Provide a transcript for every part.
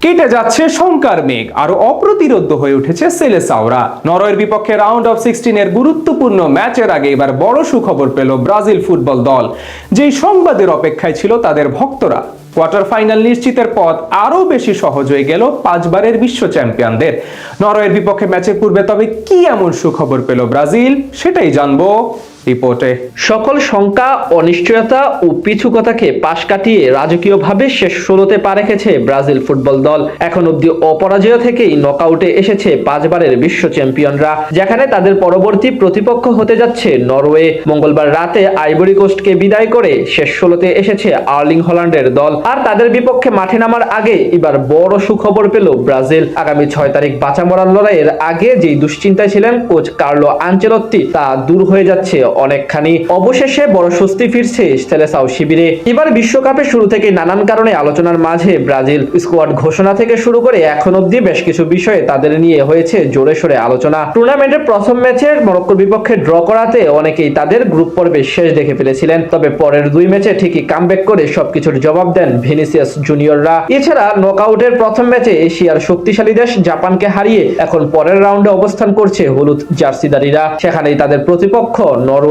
কেটে যাচ্ছে শঙ্কার মেঘ, আরো অপ্রতিরোধ্য হয়ে উঠেছে সেলেসাওরা। নরওয়ের বিপক্ষে রাউন্ড অফ 16 এর গুরুত্বপূর্ণ ম্যাচের আগে এবার বড় সুখবর পেল ব্রাজিল ফুটবল দল। যেই সংবাদের অপেক্ষায় ছিল তাদের ভক্তরা। কোয়ার্টার ফাইনাল নিশ্চিতের পথ আরো বেশি সহজ হয়ে গেল পাঁচবারের বিশ্ব চ্যাম্পিয়নদের। নরওয়ের বিপক্ষে ম্যাচের পূর্বে তবে কি এমন সুখবর পেল ব্রাজিল, সেটাই জানবো রিপোর্টে। সকল শঙ্কা, অনিশ্চয়তা ও পিছুকতাকে পাশ কাটিয়ে রাজকীয়ভাবে শেষ 16তে পা রেখেছে ব্রাজিল ফুটবল দল। এখন অব্দি অপরাজয় থেকেই নকআউটে এসেছে পাঁচবারের বিশ্ব চ্যাম্পিয়নরা, যেখানে তাদের পরবর্তী প্রতিপক্ষ হতে যাচ্ছে নরওয়ে। মঙ্গলবার রাতে আইভরি কোস্টকে বিদায় করে শেষ 16তে এসেছে আর্লিং হল্যান্ডের দল। আর তাদের বিপক্ষে মাঠে নামার আগে এবার বড় সুখবর পেল ব্রাজিল। আগামী 6 তারিখ বাঁচা মরার লড়াইয়ের আগে যেই দুশ্চিন্তায় ছিলেন কোচ কার্লো আনচেলত্তি, তা দূর হয়ে যাচ্ছে অনেকখানি। অবশেষে বড় স্বস্তি ফিরছে সেলেসাও শিবিরে। এবার বিশ্বকাপে শুরু থেকে নানান কারণে আলোচনার মাঝে ব্রাজিল স্কোয়াড ঘোষণা থেকে শুরু করে এখন অব্দি বেশ কিছু বিষয়ে তাদের নিয়ে হয়েছে জোরে সোরে আলোচনা। টুর্নামেন্টের প্রথম ম্যাচে মরক্কোর বিপক্ষে ড্র করাতে অনেকেই তাদের গ্রুপ পর্বে শেষ দেখে ফেলেছিলেন, তবে পরের দুই ম্যাচে ঠিকই কামব্যাক করে সবকিছুর জবাব দেন ভিনিসিয়াস জুনিয়ররা। এছাড়া নকআউটের প্রথম ম্যাচে এশিয়ার শক্তিশালী দেশ জাপানকে হারিয়ে এখন পরের রাউন্ডে অবস্থান করছে হলুদ জার্সিদারিরা। সেখানেই তাদের প্রতিপক্ষ নরওয়ে।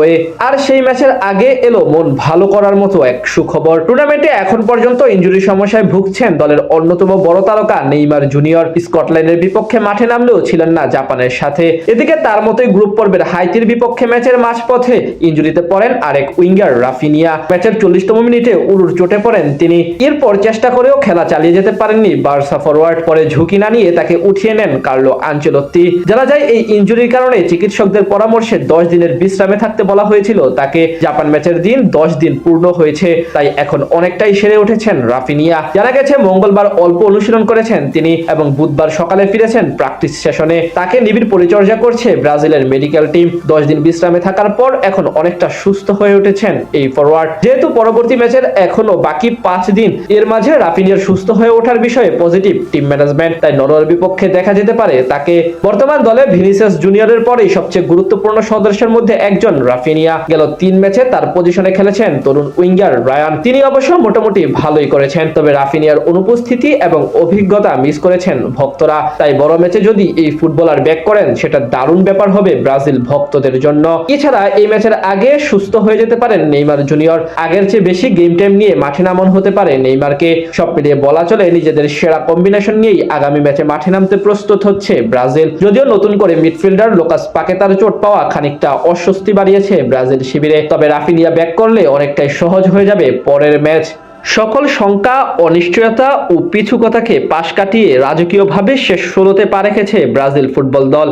আর সেই ম্যাচের আগে এলো মন ভালো করার মতো এক সুখবর। টুর্নামেন্টে এখন পর্যন্ত ইনজুরি সমস্যায় ভুগছেন দলের অন্যতম বড় তারকা নেইমার জুনিয়র। স্কটল্যান্ডের বিপক্ষে মাঠে নামলেও ছিলেন না জাপানের সাথে। এদিকে তার মতোই গ্রুপ পর্বের হাইতির বিপক্ষে ম্যাচের মাঝপথে ইনজুরিতে পড়েন আরেক উইঙ্গার রাফিনিয়া। ম্যাচের 40তম মিনিটে উরুর চোটে পড়েন তিনি। এরপর চেষ্টা করেও খেলা চালিয়ে যেতে পারেননি বার্সা ফরওয়ার্ড। পরে ঝুঁকি না নিয়ে তাকে উঠিয়ে নেন কার্লো আনচেলত্তি। জানা যায় এই ইনজুরির কারণে চিকিৎসকদের পরামর্শে 10 দিনের বিশ্রামে থাকতে বলা হয়েছিল তাকে। জাপান ম্যাচের দিন 10 দিন পূর্ণ হয়েছে, তাই এখন অনেকটাই সেরে উঠেছেন রাফিনিয়া। জানা গেছে মঙ্গলবার অল্প অনুশীলন করেছেন তিনি এবং বুধবার সকালে ফিরেছেন প্র্যাকটিস সেশনে। তাকে নিবিড় পরিচর্যা করছে ব্রাজিলের মেডিকেল টিম। 10 দিন বিশ্রামে থাকার পর এখন অনেকটা সুস্থ হয়ে উঠেছেন এই ফরওয়ার্ড। যেহেতু পরবর্তী ম্যাচের এখনো বাকি 5 দিন, এর মাঝে রাফিনিয়ার সুস্থ হয়ে ওঠার বিষয়ে পজিটিভ টিম ম্যানেজমেন্ট, তাই নরওয়ের বিপক্ষে দেখা যেতে পারে তাকে। বর্তমান দলে ভিনিসিয়াস জুনিয়রের পরেই সবচেয়ে গুরুত্বপূর্ণ সদস্যের মধ্যে একজন রাফিনিয়া। গেল 3 ম্যাচে তার পজিশনে খেলেছেন তরুণ উইঙ্গার রায়ান। তিনি অবশ্য মোটামুটি ভালোই করেছেন, তবে রাফিনিয়ার অনুপস্থিতি এবং অভিজ্ঞতা মিস করেছেন ভক্তরা। তাই বড় ম্যাচে যদি এই ফুটবলার ব্যাক করেন সেটা দারুণ ব্যাপার হবে ব্রাজিল ভক্তদের জন্য। এছাড়া এই ম্যাচের আগে সুস্থ হয়ে যেতে পারেন নেইমার জুনিয়র। আগের চেয়ে বেশি গেম টাইম নিয়ে মাঠে নামন হতে পারে নেইমারকে। সব মিলিয়ে বলা চলে নিজেদের সেরা কম্বিনেশন নিয়েই আগামী ম্যাচে মাঠে নামতে প্রস্তুত হচ্ছে ব্রাজিল। যদিও নতুন করে মিডফিল্ডার লোকাস পাকেতার চোট পাওয়া খানিকটা অস্বস্তি বাড়িয়েছে ব্রাজিল শিবিরে, তবে রাফিনিয়া ব্যাক করলে অনেকটাই সহজ হয়ে যাবে পরের ম্যাচ। সকল শঙ্কা, অনিশ্চয়তা ও পিছুকতাকে পাশ কাটিয়ে রাজকীয়ভাবে শেষ 16তে পা রেখেছে ব্রাজিল ফুটবল দল।